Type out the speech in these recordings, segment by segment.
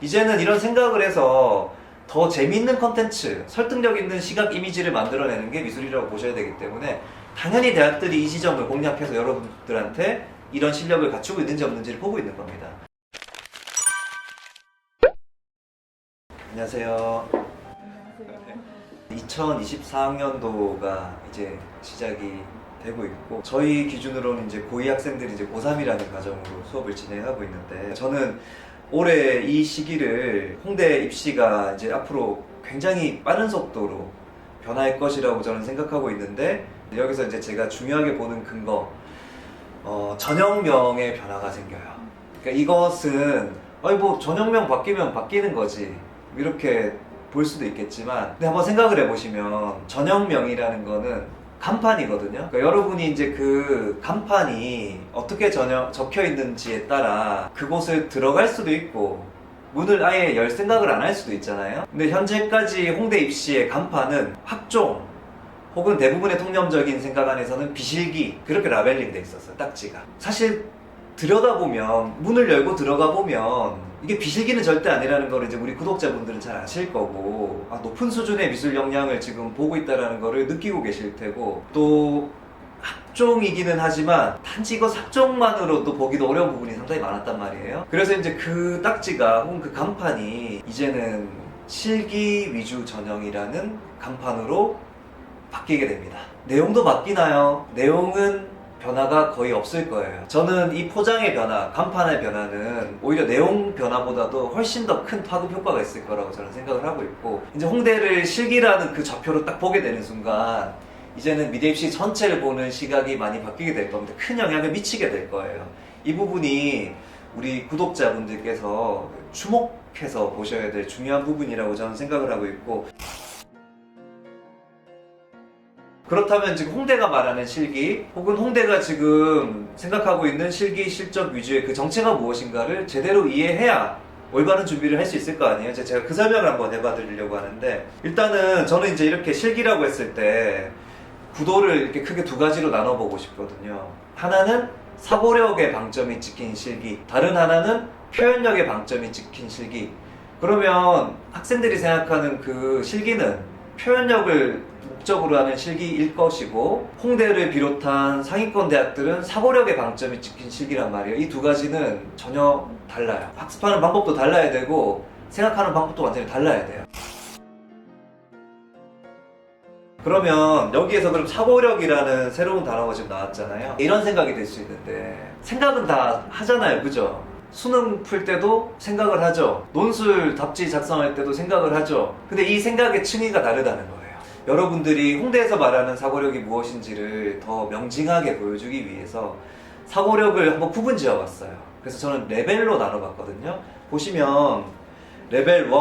이제는 이런 생각을 해서 더 재미있는 컨텐츠, 설득력 있는 시각 이미지를 만들어내는 게 미술이라고 보셔야 되기 때문에 당연히 대학들이 이 지점을 공략해서 여러분들한테 이런 실력을 갖추고 있는지 없는지를 보고 있는 겁니다. 안녕하세요. 2024학년도가 이제 시작이 되고 있고, 저희 기준으로는 이제 고2 학생들이 이제 고3이라는 과정으로 수업을 진행하고 있는데, 저는 올해 이 시기를 홍대 입시가 이제 앞으로 굉장히 빠른 속도로 변화할 것이라고 저는 생각하고 있는데, 여기서 이제 제가 중요하게 보는 근거, 전형명의 변화가 생겨요. 그러니까 이것은 뭐 전형명 바뀌면 바뀌는 거지, 이렇게 볼 수도 있겠지만, 근데 한번 생각을 해보시면 전형명이라는 거는 간판이거든요. 그러니까 여러분이 이제 그 간판이 어떻게 적혀 있는지에 따라 그곳을 들어갈 수도 있고 문을 아예 열 생각을 안 할 수도 있잖아요. 근데 현재까지 홍대 입시의 간판은 학종 혹은 대부분의 통념적인 생각 안에서는 비실기, 그렇게 라벨링 돼 있었어요. 딱지가. 사실 들여다보면, 문을 열고 들어가 보면 이게 비실기는 절대 아니라는 걸 이제 우리 구독자분들은 잘 아실 거고, 높은 수준의 미술 역량을 지금 보고 있다는 거를 느끼고 계실 테고, 또 학종이기는 하지만 단지 이거 학종만으로도 보기도 어려운 부분이 상당히 많았단 말이에요. 그래서 이제 그 딱지가 혹은 그 간판이 이제는 실기 위주 전형이라는 간판으로 바뀌게 됩니다. 내용도 바뀌나요? 내용은 변화가 거의 없을 거예요. 저는 이 포장의 변화, 간판의 변화는 오히려 내용 변화보다도 훨씬 더 큰 파급 효과가 있을 거라고 저는 생각을 하고 있고, 이제 홍대를 실기라는 그 좌표로 딱 보게 되는 순간 이제는 미대 입시 전체를 보는 시각이 많이 바뀌게 될 겁니다. 큰 영향을 미치게 될 거예요. 이 부분이 우리 구독자분들께서 주목해서 보셔야 될 중요한 부분이라고 저는 생각을 하고 있고, 그렇다면 지금 홍대가 말하는 실기, 혹은 홍대가 지금 생각하고 있는 실기 실적 위주의 그 정체가 무엇인가를 제대로 이해해야 올바른 준비를 할 수 있을 거 아니에요. 제가 그 설명을 한번 해봐 드리려고 하는데, 일단은 저는 이제 이렇게 실기라고 했을 때 구도를 이렇게 크게 두 가지로 나눠보고 싶거든요. 하나는 사고력의 방점이 찍힌 실기, 다른 하나는 표현력의 방점이 찍힌 실기. 그러면 학생들이 생각하는 그 실기는 표현력을 목적으로 하는 실기일 것이고, 홍대를 비롯한 상위권 대학들은 사고력의 방점이 찍힌 실기란 말이에요. 이 두 가지는 전혀 달라요. 학습하는 방법도 달라야 되고 생각하는 방법도 완전히 달라야 돼요. 그러면 여기에서 그럼 사고력이라는 새로운 단어가 지금 나왔잖아요. 이런 생각이 들 수 있는데, 생각은 다 하잖아요, 그죠? 수능 풀 때도 생각을 하죠. 논술 답지 작성할 때도 생각을 하죠. 근데 이 생각의 층위가 다르다는 거예요. 여러분들이 홍대에서 말하는 사고력이 무엇인지를 더 명징하게 보여주기 위해서 사고력을 한번 구분 지어봤어요. 그래서 저는 레벨로 나눠봤거든요. 보시면 레벨 1,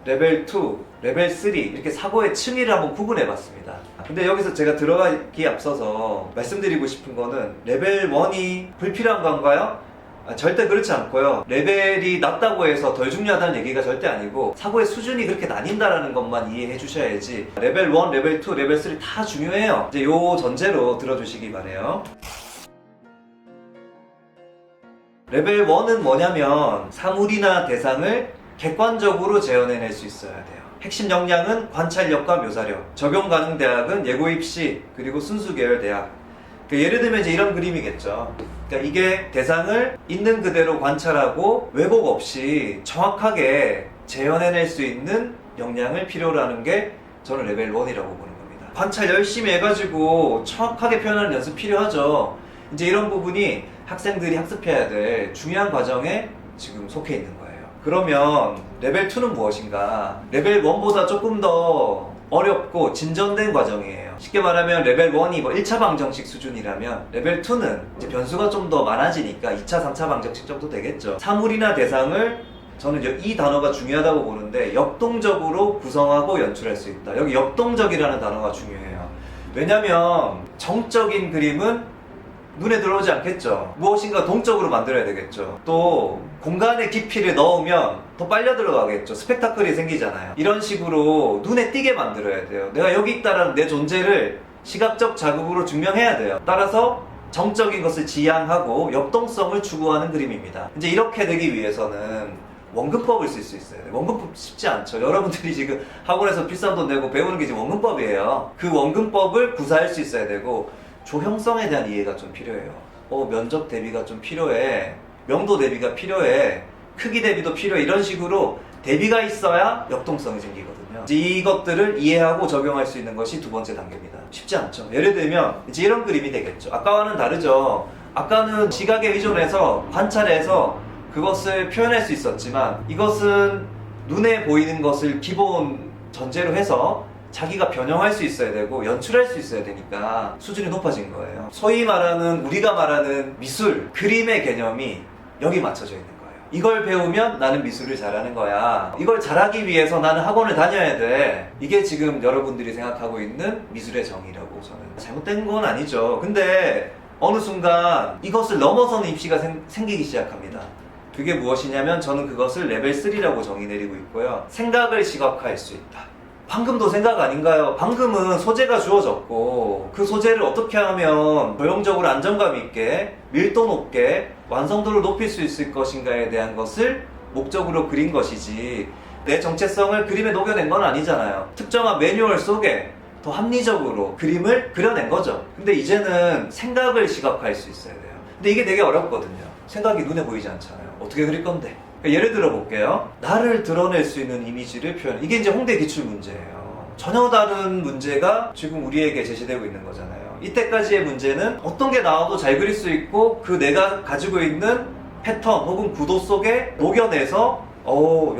레벨 2, 레벨 3 이렇게 사고의 층위를 한번 구분해봤습니다. 근데 여기서 제가 들어가기에 앞서서 말씀드리고 싶은 거는, 레벨 1이 불필요한 건가요? 절대 그렇지 않고요. 레벨이 낮다고 해서 덜 중요하다는 얘기가 절대 아니고, 사고의 수준이 그렇게 나뉜다라는 것만 이해해 주셔야지, 레벨 1, 레벨 2, 레벨 3 다 중요해요. 이제 요 전제로 들어주시기 바래요. 레벨 1은 뭐냐면 사물이나 대상을 객관적으로 재현해낼 수 있어야 돼요. 핵심 역량은 관찰력과 묘사력, 적용 가능 대학은 예고 입시, 그리고 순수 계열 대학. 예를 들면 이제 이런 그림이겠죠. 그러니까 이게 대상을 있는 그대로 관찰하고 왜곡 없이 정확하게 재현해낼 수 있는 역량을 필요로 하는 게 저는 레벨 1이라고 보는 겁니다. 관찰 열심히 해가지고 정확하게 표현하는 연습 필요하죠. 이제 이런 부분이 학생들이 학습해야 될 중요한 과정에 지금 속해 있는 거예요. 그러면 레벨 2는 무엇인가? 레벨 1보다 조금 더 어렵고 진전된 과정이에요. 쉽게 말하면 레벨 1이 뭐 1차 방정식 수준이라면, 레벨 2는 이제 변수가 좀 더 많아지니까 2차, 3차 방정식 정도 되겠죠. 사물이나 대상을, 저는 이 단어가 중요하다고 보는데, 역동적으로 구성하고 연출할 수 있다. 여기 역동적이라는 단어가 중요해요. 왜냐면 정적인 그림은 눈에 들어오지 않겠죠. 무엇인가 동적으로 만들어야 되겠죠. 또 공간의 깊이를 넣으면 더 빨려 들어가겠죠. 스펙타클이 생기잖아요. 이런 식으로 눈에 띄게 만들어야 돼요. 내가 여기 있다라는 내 존재를 시각적 자극으로 증명해야 돼요. 따라서 정적인 것을 지향하고 역동성을 추구하는 그림입니다. 이제 이렇게 되기 위해서는 원근법을 쓸 수 있어야 돼. 원근법 쉽지 않죠. 여러분들이 지금 학원에서 비싼 돈 내고 배우는 게 지금 원근법이에요. 그 원근법을 구사할 수 있어야 되고, 조형성에 대한 이해가 좀 필요해요. 면적 대비가 좀 필요해. 명도 대비가 필요해. 크기 대비도 필요해. 이런 식으로 대비가 있어야 역동성이 생기거든요. 이것들을 이해하고 적용할 수 있는 것이 두 번째 단계입니다. 쉽지 않죠. 예를 들면 이제 이런 그림이 되겠죠. 아까와는 다르죠. 아까는 시각에 의존해서 관찰해서 그것을 표현할 수 있었지만, 이것은 눈에 보이는 것을 기본 전제로 해서 자기가 변형할 수 있어야 되고 연출할 수 있어야 되니까 수준이 높아진 거예요. 소위 말하는, 우리가 말하는 미술, 그림의 개념이 여기 맞춰져 있는 거예요. 이걸 배우면 나는 미술을 잘하는 거야. 이걸 잘하기 위해서 나는 학원을 다녀야 돼. 이게 지금 여러분들이 생각하고 있는 미술의 정의라고 저는. 잘못된 건 아니죠. 근데 어느 순간 이것을 넘어서는 입시가 생기기 시작합니다. 그게 무엇이냐면, 저는 그것을 레벨 3라고 정의 내리고 있고요. 생각을 시각화할 수 있다. 방금도 생각 아닌가요? 방금은 소재가 주어졌고, 그 소재를 어떻게 하면 도형적으로 안정감 있게, 밀도 높게, 완성도를 높일 수 있을 것인가에 대한 것을 목적으로 그린 것이지, 내 정체성을 그림에 녹여낸 건 아니잖아요. 특정한 매뉴얼 속에 더 합리적으로 그림을 그려낸 거죠. 근데 이제는 생각을 시각화할 수 있어야 돼요. 근데 이게 되게 어렵거든요. 생각이 눈에 보이지 않잖아요. 어떻게 그릴 건데? 예를 들어 볼게요. 나를 드러낼 수 있는 이미지를 표현. 이게 이제 홍대 기출 문제예요. 전혀 다른 문제가 지금 우리에게 제시되고 있는 거잖아요. 이때까지의 문제는 어떤 게 나와도 잘 그릴 수 있고, 그 내가 가지고 있는 패턴 혹은 구도 속에 녹여내서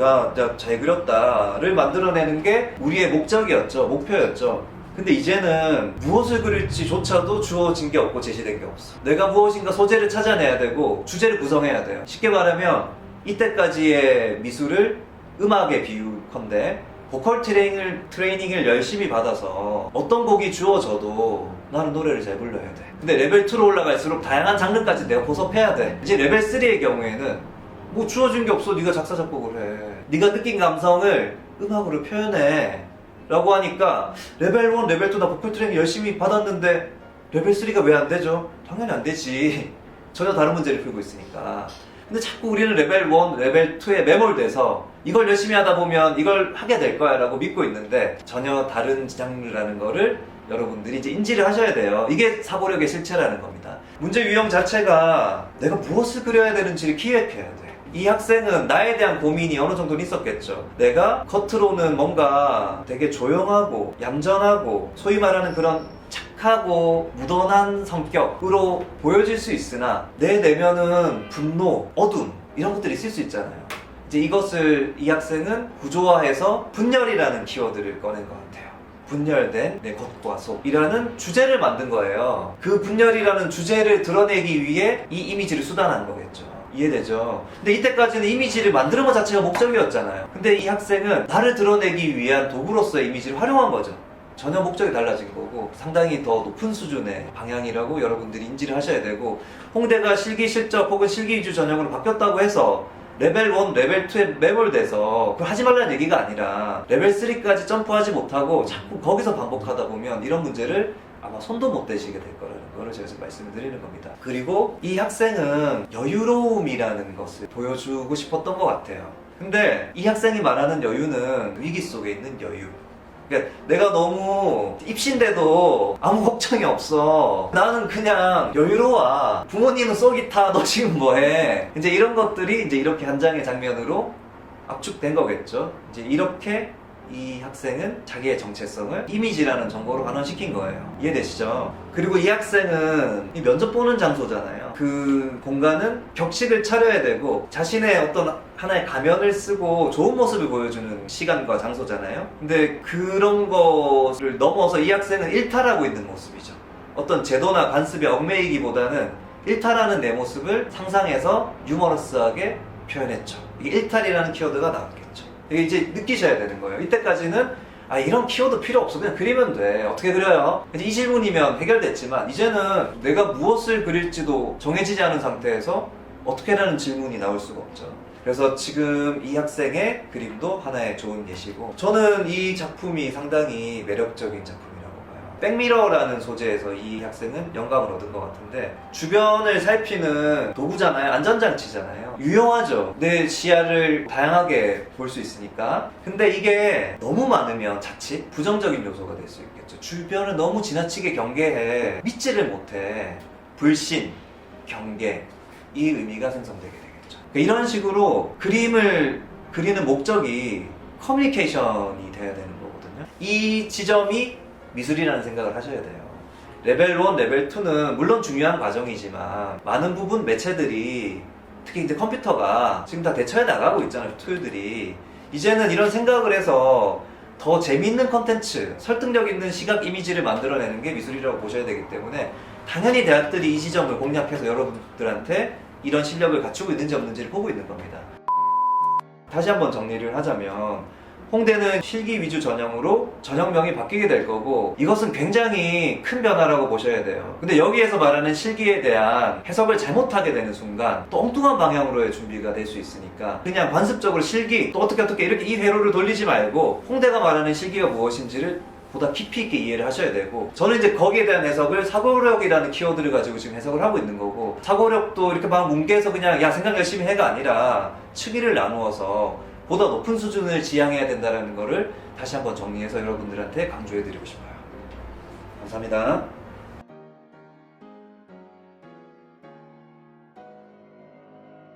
야, 잘 그렸다를 만들어내는 게 우리의 목적이었죠. 목표였죠. 근데 이제는 무엇을 그릴지조차도 주어진 게 없고 제시된 게 없어. 내가 무엇인가 소재를 찾아내야 되고 주제를 구성해야 돼요. 쉽게 말하면 이때까지의 미술을 음악에 비유컨대 보컬 트레이닝을 열심히 받아서 어떤 곡이 주어져도 나는 노래를 잘 불러야 돼. 근데 레벨 2로 올라갈수록 다양한 장르까지 내가 포섭해야 돼. 이제 레벨 3의 경우에는 뭐 주어진 게 없어. 네가 작사 작곡을 해. 네가 느낀 감성을 음악으로 표현해 라고 하니까, 레벨 1, 레벨 2 나 보컬 트레이닝 열심히 받았는데 레벨 3가 왜 안 되죠? 당연히 안 되지. 전혀 다른 문제를 풀고 있으니까. 근데 자꾸 우리는 레벨 1, 레벨 2에 매몰돼서 이걸 열심히 하다 보면 이걸 하게 될 거야 라고 믿고 있는데, 전혀 다른 장르라는 거를 여러분들이 이제 인지를 하셔야 돼요. 이게 사고력의 실체라는 겁니다. 문제 유형 자체가 내가 무엇을 그려야 되는지를 기획해야 돼. 이 학생은 나에 대한 고민이 어느 정도는 있었겠죠. 내가 겉으로는 뭔가 되게 조용하고 얌전하고 소위 말하는 그런 착하고 무던한 성격으로 보여질 수 있으나, 내 내면은 분노, 어둠 이런 것들이 있을 수 있잖아요. 이제 이것을 이 학생은 구조화해서 분열이라는 키워드를 꺼낸 것 같아요. 분열된 내 겉과 속이라는 주제를 만든 거예요. 그 분열이라는 주제를 드러내기 위해 이 이미지를 수단한 거겠죠. 이해되죠? 근데 이때까지는 이미지를 만드는 것 자체가 목적이었잖아요. 근데 이 학생은 나를 드러내기 위한 도구로서의 이미지를 활용한 거죠. 전혀 목적이 달라진 거고, 상당히 더 높은 수준의 방향이라고 여러분들이 인지를 하셔야 되고, 홍대가 실기 실적 혹은 실기 위주 전형으로 바뀌었다고 해서 레벨 1, 레벨 2에 매몰돼서 그걸 하지 말라는 얘기가 아니라, 레벨 3까지 점프하지 못하고 자꾸 거기서 반복하다 보면 이런 문제를 아마 손도 못 대시게 될 거라는 거를 제가 지금 말씀을 드리는 겁니다. 그리고 이 학생은 여유로움이라는 것을 보여주고 싶었던 것 같아요. 근데 이 학생이 말하는 여유는 위기 속에 있는 여유. 그러니까 내가 너무 입시인데도 아무 걱정이 없어. 나는 그냥 여유로워. 부모님은 쏘기타, 너 지금 뭐해? 이제 이런 것들이 이제 이렇게 한 장의 장면으로 압축된 거겠죠. 이제 이렇게 이 학생은 자기의 정체성을 이미지라는 정보로 환원시킨 거예요. 이해되시죠? 그리고 이 학생은 이 면접 보는 장소잖아요. 그 공간은 격식을 차려야 되고 자신의 어떤 하나의 가면을 쓰고 좋은 모습을 보여주는 시간과 장소잖아요. 근데 그런 것을 넘어서 이 학생은 일탈하고 있는 모습이죠. 어떤 제도나 관습에 얽매이기보다는 일탈하는 내 모습을 상상해서 유머러스하게 표현했죠. 이 일탈이라는 키워드가 나왔겠죠. 이게 이제 느끼셔야 되는 거예요. 이때까지는 이런 키워드 필요 없어. 그냥 그리면 돼. 어떻게 그려요? 이제 이 질문이면 해결됐지만, 이제는 내가 무엇을 그릴지도 정해지지 않은 상태에서 어떻게라는 질문이 나올 수가 없죠. 그래서 지금 이 학생의 그림도 하나의 좋은 예시고, 저는 이 작품이 상당히 매력적인 작품이라고 봐요. 백미러라는 소재에서 이 학생은 영감을 얻은 것 같은데, 주변을 살피는 도구잖아요. 안전장치잖아요. 유용하죠. 내 시야를 다양하게 볼 수 있으니까. 근데 이게 너무 많으면 자칫 부정적인 요소가 될 수 있겠죠. 주변을 너무 지나치게 경계해 믿지를 못해. 불신, 경계, 이 의미가 생성되게 되겠죠. 그러니까 이런 식으로 그림을 그리는 목적이 커뮤니케이션이 돼야 되는 거거든요. 이 지점이 미술이라는 생각을 하셔야 돼요. 레벨 1, 레벨 2는 물론 중요한 과정이지만 많은 부분 매체들이, 특히 이제 컴퓨터가 지금 다 대처해 나가고 있잖아요. 툴들이. 이제는 이런 생각을 해서 더 재미있는 컨텐츠, 설득력 있는 시각 이미지를 만들어내는 게 미술이라고 보셔야 되기 때문에, 당연히 대학들이 이 지점을 공략해서 여러분들한테 이런 실력을 갖추고 있는지 없는지를 보고 있는 겁니다. 다시 한번 정리를 하자면, 홍대는 실기 위주 전형으로 전형명이 바뀌게 될 거고, 이것은 굉장히 큰 변화라고 보셔야 돼요. 근데 여기에서 말하는 실기에 대한 해석을 잘못하게 되는 순간 또 엉뚱한 방향으로의 준비가 될 수 있으니까, 그냥 관습적으로 실기 또 어떻게 이렇게 이 회로를 돌리지 말고 홍대가 말하는 실기가 무엇인지를 보다 깊이 있게 이해를 하셔야 되고, 저는 이제 거기에 대한 해석을 사고력이라는 키워드를 가지고 지금 해석을 하고 있는 거고, 사고력도 이렇게 막 뭉개서 그냥 야 생각 열심히 해가 아니라 층위를 나누어서 보다 높은 수준을 지향해야 된다는 거를 다시 한번 정리해서 여러분들한테 강조해 드리고 싶어요. 감사합니다.